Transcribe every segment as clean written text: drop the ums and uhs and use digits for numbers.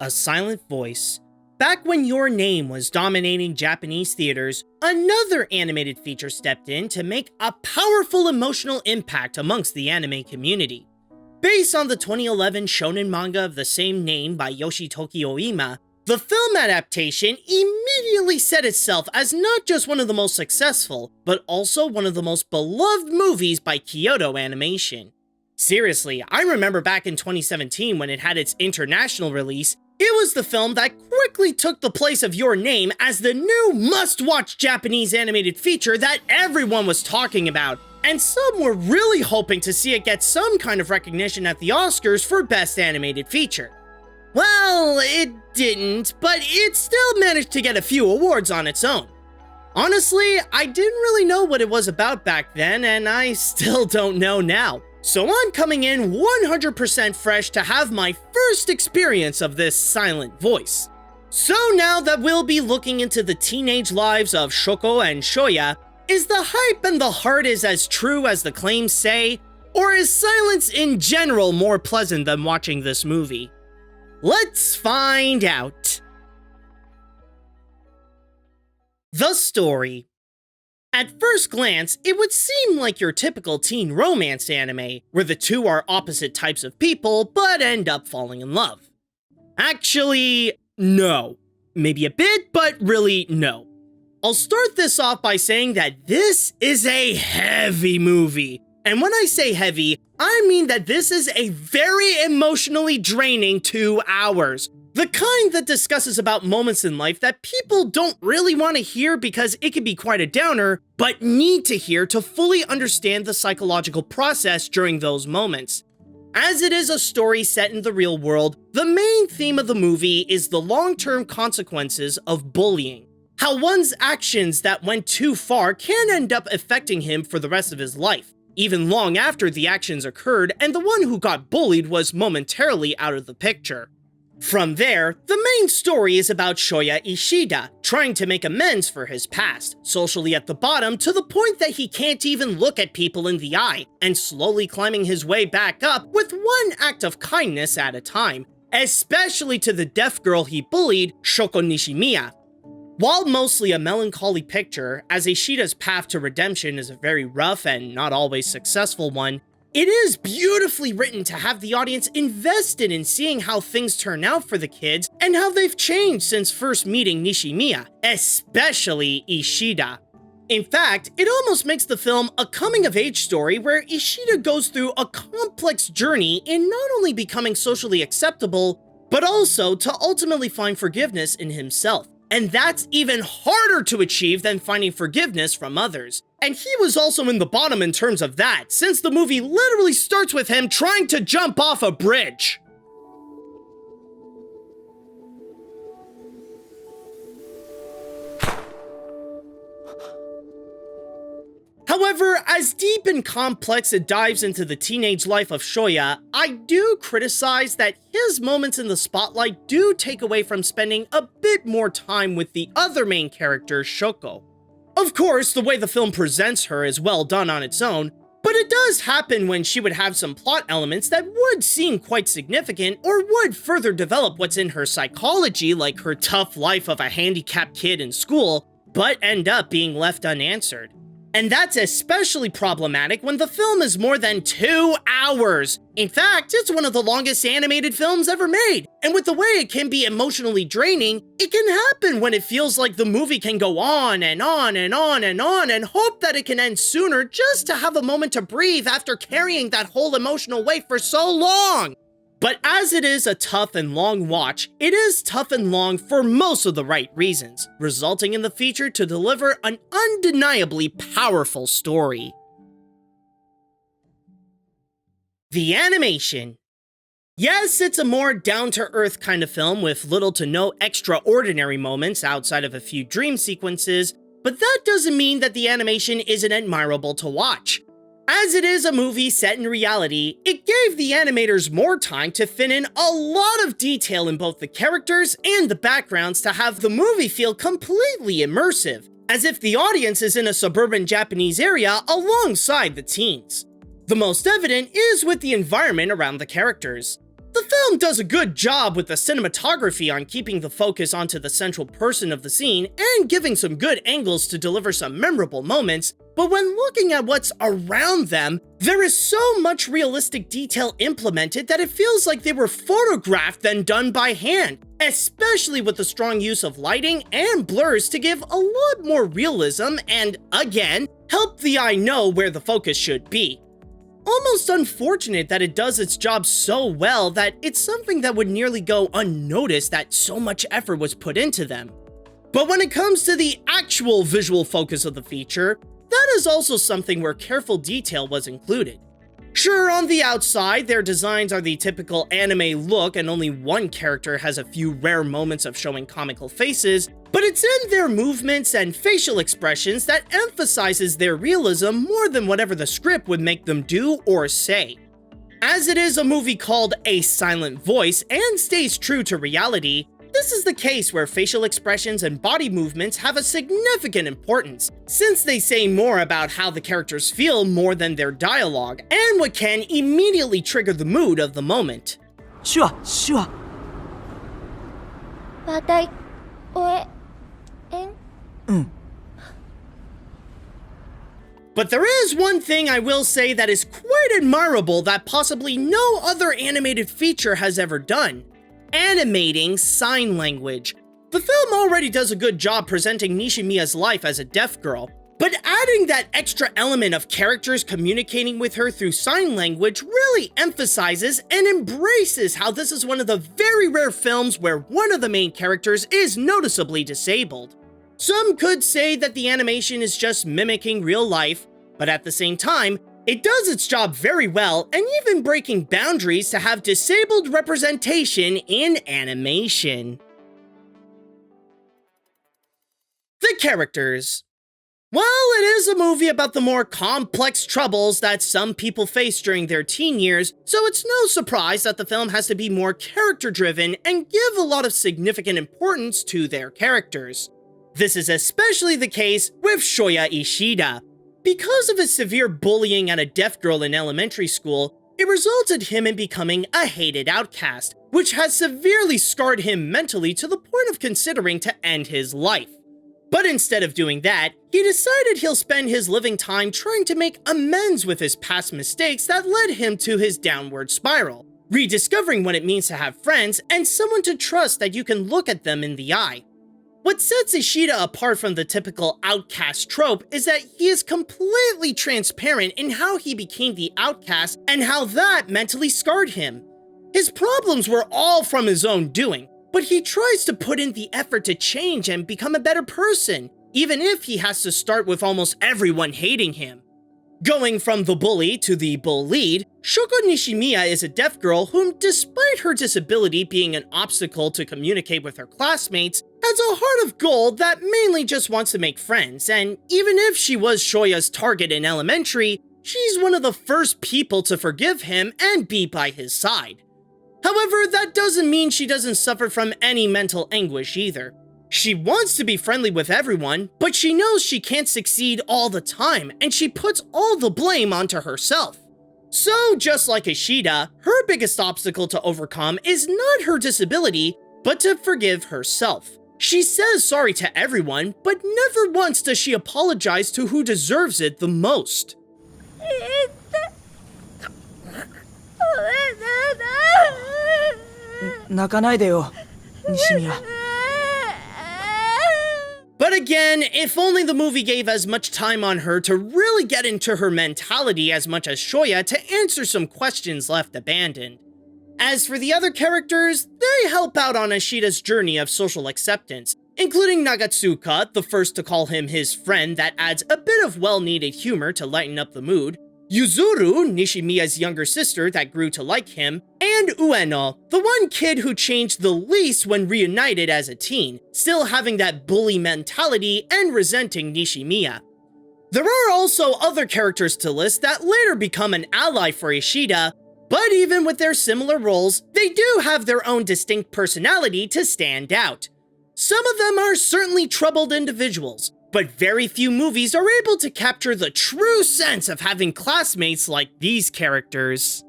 A silent voice. Back when Your Name was dominating Japanese theaters, another animated feature stepped in to make a powerful emotional impact amongst the anime community. Based on the 2011 shonen manga of the same name by Yoshitoki Oima, the film adaptation immediately set itself as not just one of the most successful, but also one of the most beloved movies by Kyoto Animation. Seriously, I remember back in 2017 when it had its international release, it was the film that quickly took the place of Your Name as the new must-watch Japanese animated feature that everyone was talking about, and some were really hoping to see it get some kind of recognition at the Oscars for Best Animated Feature. Well, it didn't, but it still managed to get a few awards on its own. Honestly, I didn't really know what it was about back then, and I still don't know now. So I'm coming in 100% fresh to have my first experience of this silent voice. So now that we'll be looking into the teenage lives of Shoko and Shoya, is the hype and the heart is as true as the claims say? Or is silence in general more pleasant than watching this movie? Let's find out. The story. At first glance, it would seem like your typical teen romance anime, where the two are opposite types of people but end up falling in love. Actually, no. Maybe a bit, but really no. I'll start this off by saying that this is a heavy movie. And when I say heavy, I mean that this is a very emotionally draining 2 hours. The kind that discusses about moments in life that people don't really want to hear because it can be quite a downer, but need to hear to fully understand the psychological process during those moments. As it is a story set in the real world, the main theme of the movie is the long-term consequences of bullying. How one's actions that went too far can end up affecting him for the rest of his life, even long after the actions occurred and the one who got bullied was momentarily out of the picture. From there, the main story is about Shoya Ishida, trying to make amends for his past, socially at the bottom to the point that he can't even look at people in the eye, and slowly climbing his way back up with one act of kindness at a time, especially to the deaf girl he bullied, Shoko Nishimiya. While mostly a melancholy picture, as Ishida's path to redemption is a very rough and not always successful one, it is beautifully written to have the audience invested in seeing how things turn out for the kids and how they've changed since first meeting Nishimiya, especially Ishida. In fact, it almost makes the film a coming-of-age story where Ishida goes through a complex journey in not only becoming socially acceptable, but also to ultimately find forgiveness in himself. And that's even harder to achieve than finding forgiveness from others. And he was also in the bottom in terms of that, since the movie literally starts with him trying to jump off a bridge. However, as deep and complex it dives into the teenage life of Shoya, I do criticize that his moments in the spotlight do take away from spending a bit more time with the other main character, Shoko. Of course, the way the film presents her is well done on its own, but it does happen when she would have some plot elements that would seem quite significant or would further develop what's in her psychology, like her tough life of a handicapped kid in school, but end up being left unanswered. And that's especially problematic when the film is more than 2 hours. In fact, it's one of the longest animated films ever made. And with the way it can be emotionally draining, it can happen when it feels like the movie can go on and on and on and on and hope that it can end sooner just to have a moment to breathe after carrying that whole emotional weight for so long. But as it is a tough and long watch, it is tough and long for most of the right reasons, resulting in the feature to deliver an undeniably powerful story. The animation. Yes, it's a more down-to-earth kind of film with little to no extraordinary moments outside of a few dream sequences, but that doesn't mean that the animation isn't admirable to watch. As it is a movie set in reality, it gave the animators more time to fit in a lot of detail in both the characters and the backgrounds to have the movie feel completely immersive, as if the audience is in a suburban Japanese area alongside the teens. The most evident is with the environment around the characters. The The film does a good job with the cinematography on keeping the focus onto the central person of the scene and giving some good angles to deliver some memorable moments, but when looking at what's around them, there is so much realistic detail implemented that it feels like they were photographed then done by hand, especially with the strong use of lighting and blurs to give a lot more realism and, again, help the eye know where the focus should be. Almost unfortunate that it does its job so well that it's something that would nearly go unnoticed that so much effort was put into them. But when it comes to the actual visual focus of the feature, that is also something where careful detail was included. Sure, on the outside, their designs are the typical anime look and only one character has a few rare moments of showing comical faces, but it's in their movements and facial expressions that emphasizes their realism more than whatever the script would make them do or say. As it is a movie called A Silent Voice and stays true to reality, this is the case where facial expressions and body movements have a significant importance, since they say more about how the characters feel more than their dialogue, and what can immediately trigger the mood of the moment. Sure. 話題終えん But there is one thing I will say that is quite admirable that possibly no other animated feature has ever done: animating sign language. The film already does a good job presenting Nisha Mia's life as a deaf girl, but adding that extra element of characters communicating with her through sign language really emphasizes and embraces how this is one of the very rare films where one of the main characters is noticeably disabled. Some could say that the animation is just mimicking real life, but at the same time, it does its job very well and even breaking boundaries to have disabled representation in animation. The characters. Well, it is a movie about the more complex troubles that some people face during their teen years, so it's no surprise that the film has to be more character-driven and give a lot of significant importance to their characters. This is especially the case with Shoya Ishida. Because of his severe bullying at a deaf girl in elementary school, it resulted him in becoming a hated outcast, which has severely scarred him mentally to the point of considering to end his life. But instead of doing that, he decided he'll spend his living time trying to make amends with his past mistakes that led him to his downward spiral, rediscovering what it means to have friends and someone to trust that you can look at them in the eye. What sets Ishida apart from the typical outcast trope is that he is completely transparent in how he became the outcast and how that mentally scarred him. His problems were all from his own doing, but he tries to put in the effort to change and become a better person, even if he has to start with almost everyone hating him. Going from the bully to the bullied, Shoko Nishimiya is a deaf girl whom, despite her disability being an obstacle to communicate with her classmates, has a heart of gold that mainly just wants to make friends, and even if she was Shoya's target in elementary, she's one of the first people to forgive him and be by his side. However, that doesn't mean she doesn't suffer from any mental anguish either. She wants to be friendly with everyone, but she knows she can't succeed all the time, and she puts all the blame onto herself. So, just like Ishida, her biggest obstacle to overcome is not her disability, but to forgive herself. She says sorry to everyone, but never once does she apologize to who deserves it the most. 泣かないでよ、西宮。 But again, if only the movie gave as much time on her to really get into her mentality as much as Shoya to answer some questions left abandoned. As for the other characters, they help out on Ishida's journey of social acceptance, including Nagatsuka, the first to call him his friend that adds a bit of well-needed humor to lighten up the mood, Yuzuru, Nishimiya's younger sister that grew to like him, and Ueno, the one kid who changed the least when reunited as a teen, still having that bully mentality and resenting Nishimiya. There are also other characters to list that later become an ally for Ishida, but even with their similar roles, they do have their own distinct personality to stand out. Some of them are certainly troubled individuals, but very few movies are able to capture the true sense of having classmates like these characters.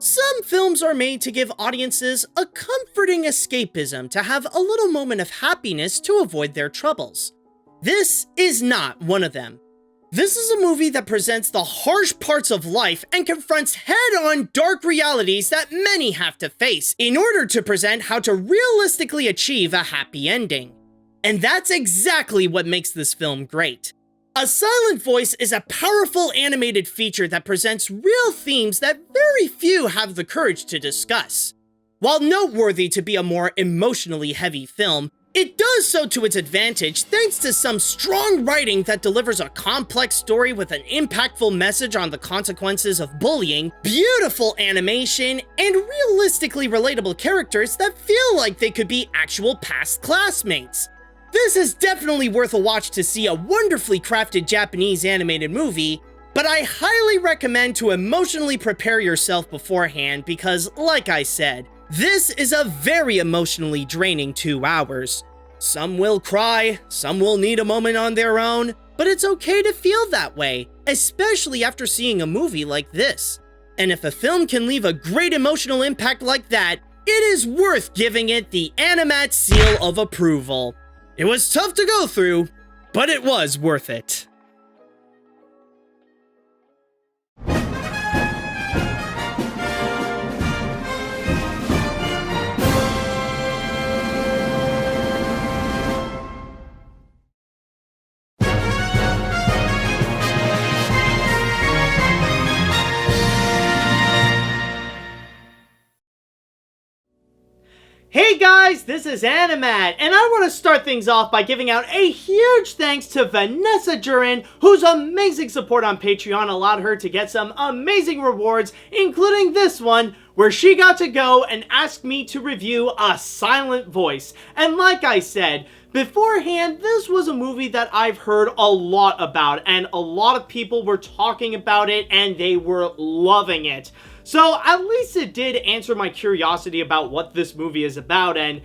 Some films are made to give audiences a comforting escapism to have a little moment of happiness to avoid their troubles. This is not one of them. This is a movie that presents the harsh parts of life and confronts head-on dark realities that many have to face in order to present how to realistically achieve a happy ending. And that's exactly what makes this film great. A Silent Voice is a powerful animated feature that presents real themes that very few have the courage to discuss. While noteworthy to be a more emotionally heavy film, it does so to its advantage thanks to some strong writing that delivers a complex story with an impactful message on the consequences of bullying, beautiful animation, and realistically relatable characters that feel like they could be actual past classmates. This is definitely worth a watch to see a wonderfully crafted Japanese animated movie, but I highly recommend to emotionally prepare yourself beforehand because, like I said, this is a very emotionally draining 2 hours. Some will cry, some will need a moment on their own, but it's okay to feel that way, especially after seeing a movie like this. And if a film can leave a great emotional impact like that, it is worth giving it the Animat seal of approval. It was tough to go through, but it was worth it. Hey guys, this is Animat, and I want to start things off by giving out a huge thanks to Vanessa Jurin, whose amazing support on Patreon allowed her to get some amazing rewards, including this one, where she got to go and ask me to review A Silent Voice. And like I said, beforehand, this was a movie that I've heard a lot about, and a lot of people were talking about it, and they were loving it. So at least it did answer my curiosity about what this movie is about, and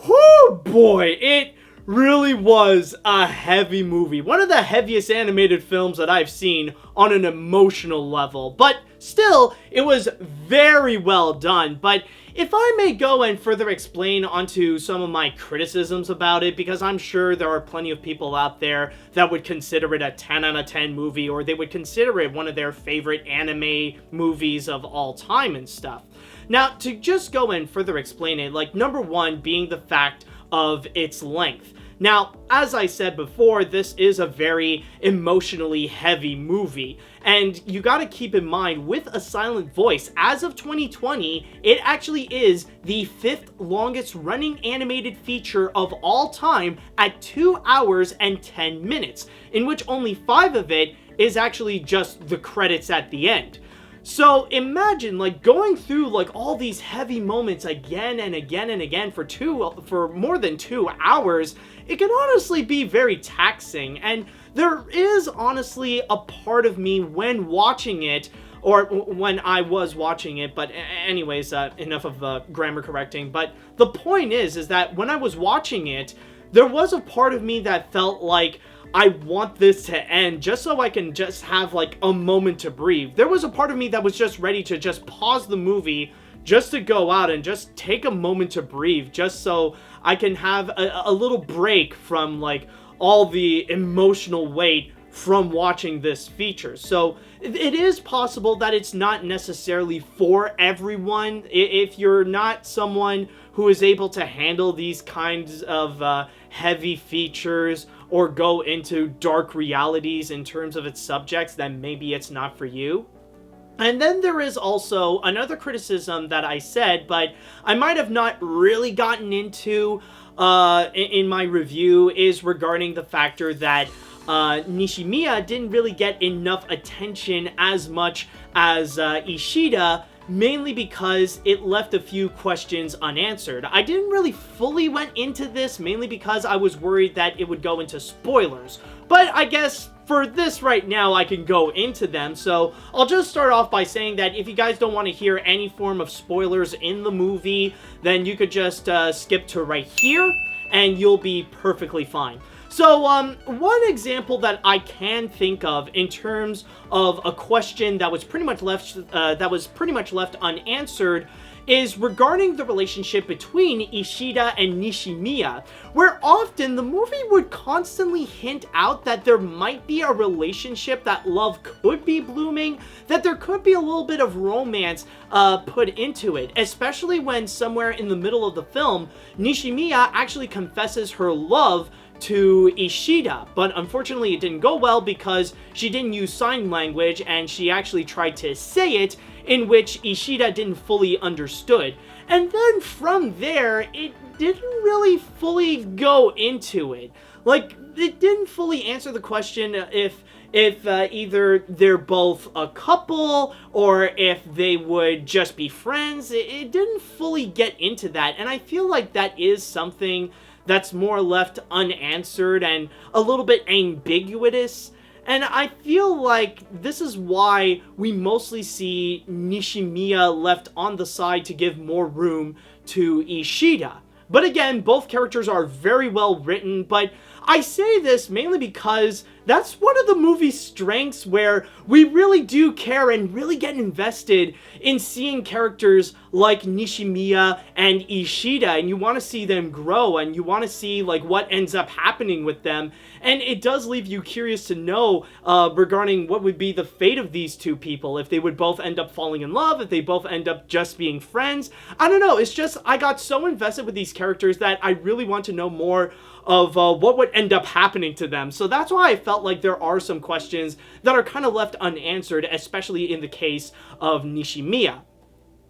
whoo boy, it really was a heavy movie. One of the heaviest animated films that I've seen on an emotional level, but still, it was very well done. But if I may go and further explain onto some of my criticisms about it, because I'm sure there are plenty of people out there that would consider it a 10 out of 10 movie, or they would consider it one of their favorite anime movies of all time and stuff. Now, to just go and further explain it, like, number one being the fact of its length. Now, as I said before, this is a very emotionally heavy movie, and you gotta keep in mind, with A Silent Voice, as of 2020, it actually is the 5th longest running animated feature of all time at 2 hours and 10 minutes, in which only 5 of it is actually just the credits at the end. So imagine, like, going through, like, all these heavy moments again and again and again for more than 2 hours. It can honestly be very taxing, and there is honestly a part of me when watching it, or when I was watching it, but anyways, enough of grammar correcting. But the point is that when I was watching it, there was a part of me that felt like I want this to end just so I can just have like a moment to breathe. There was a part of me that was just ready to just pause the movie just to go out and just take a moment to breathe, just so I can have a little break from like all the emotional weight from watching this feature. So it is possible that it's not necessarily for everyone. If you're not someone who is able to handle these kinds of heavy features or go into dark realities in terms of its subjects, then maybe it's not for you. And then there is also another criticism that I said, but I might have not really gotten into in my review, is regarding the factor that Nisha Mia didn't really get enough attention as much as Ishita, mainly because it left a few questions unanswered. I didn't really fully went into this, mainly because I was worried that it would go into spoilers. But I guess for this right now, I can go into them. So I'll just start off by saying that if you guys don't want to hear any form of spoilers in the movie, then you could just skip to right here, and you'll be perfectly fine. So, one example that I can think of in terms of a question that was pretty much left unanswered is regarding the relationship between Ishida and Nisha Mia, where often the movie would constantly hint out that there might be a relationship, that love could be blooming, that there could be a little bit of romance put into it, especially when somewhere in the middle of the film, Nisha Mia actually confesses her love to Ishida, but unfortunately it didn't go well because she didn't use sign language and she actually tried to say it, in which Ishida didn't fully understood. And then from there, it didn't really fully go into it. Like, it didn't fully answer the question if either they're both a couple or if they would just be friends. It didn't fully get into that, and I feel like that is something that's more left unanswered and a little bit ambiguous. And I feel like this is why we mostly see Nisha Mia left on the side to give more room to Ishida. But again, both characters are very well written, but I say this mainly because that's one of the movie's strengths, where we really do care and really get invested in seeing characters like Nisha Mia and Ishida, and you want to see them grow, and you want to see like what ends up happening with them. And it does leave you curious to know regarding what would be the fate of these two people, if they would both end up falling in love, if they both end up just being friends. I don't know, it's just, I got so invested with these characters that I really want to know more of what would end up happening to them. So that's why I felt like there are some questions that are kind of left unanswered, especially in the case of Nisha Mia.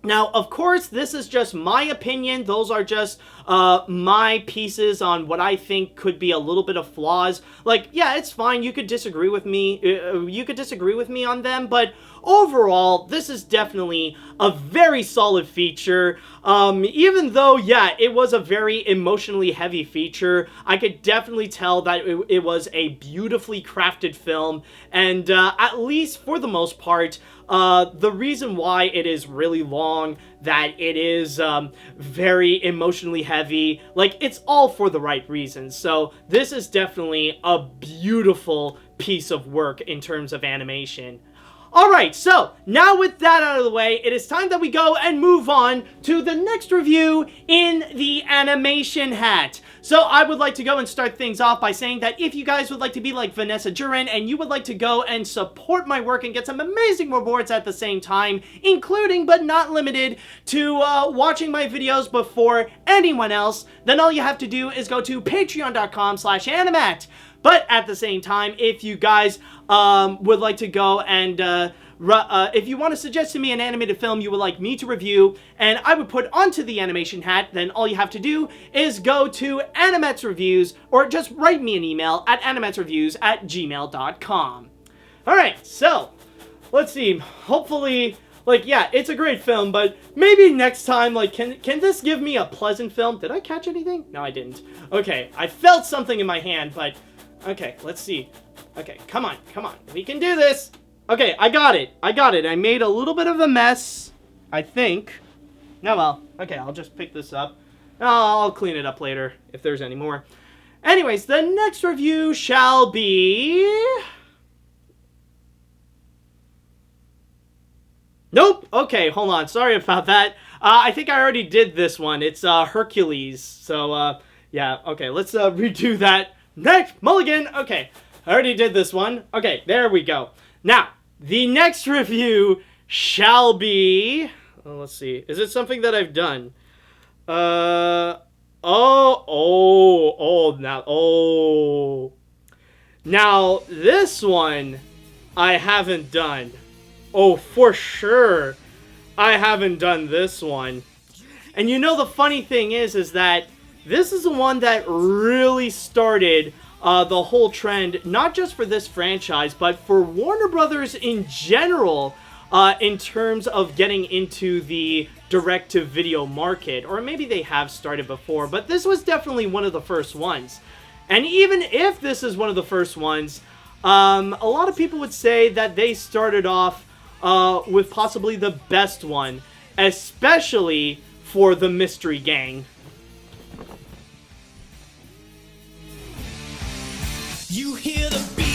Now, of course, this is just my opinion. Those are just my pieces on what I think could be a little bit of flaws. Like, yeah, it's fine. You could disagree with me. You could disagree with me on them, but overall, this is definitely a very solid feature. Even though, yeah, it was a very emotionally heavy feature, I could definitely tell that it was a beautifully crafted film, and at least for the most part, the reason why it is really long, that it is very emotionally heavy, like, it's all for the right reasons. So this is definitely a beautiful piece of work in terms of animation. Alright, so now with that out of the way, it is time that we go and move on to the next review in the animation hat. So I would like to go and start things off by saying that if you guys would like to be like Vanessa Duran and you would like to go and support my work and get some amazing rewards at the same time, including but not limited to watching my videos before anyone else, then all you have to do is go to patreon.com/animat. But at the same time, if you guys would like to go and if you want to suggest to me an animated film you would like me to review and I would put onto the animation hat, then all you have to do is go to Animat's Reviews, or just write me an email at animatsreviews@gmail.com. Alright, so let's see. Hopefully, like, yeah, it's a great film, but maybe next time, like, can this give me a pleasant film? Did I catch anything? No, I didn't. Okay, I felt something in my hand, but okay, let's see. Okay, come on, we can do this. Okay, I got it. I made a little bit of a mess, I think. Oh well, okay, I'll just pick this up. I'll clean it up later, if there's any more. Anyways, the next review shall be... Nope! Okay, hold on, sorry about that. I think I already did this one. It's Hercules. So, yeah, okay, let's redo that. Next, mulligan! Okay, I already did this one. Okay, there we go. Now, the next review shall be... Oh, let's see. Is it something that I've done? Now, this one I haven't done. Oh, for sure, I haven't done this one. And you know, the funny thing is that this is the one that really started the whole trend, not just for this franchise, but for Warner Brothers in general, in terms of getting into the direct-to-video market. Or maybe they have started before, but this was definitely one of the first ones. And even if this is one of the first ones, a lot of people would say that they started off with possibly the best one, especially for the Mystery Gang. You hear the beat.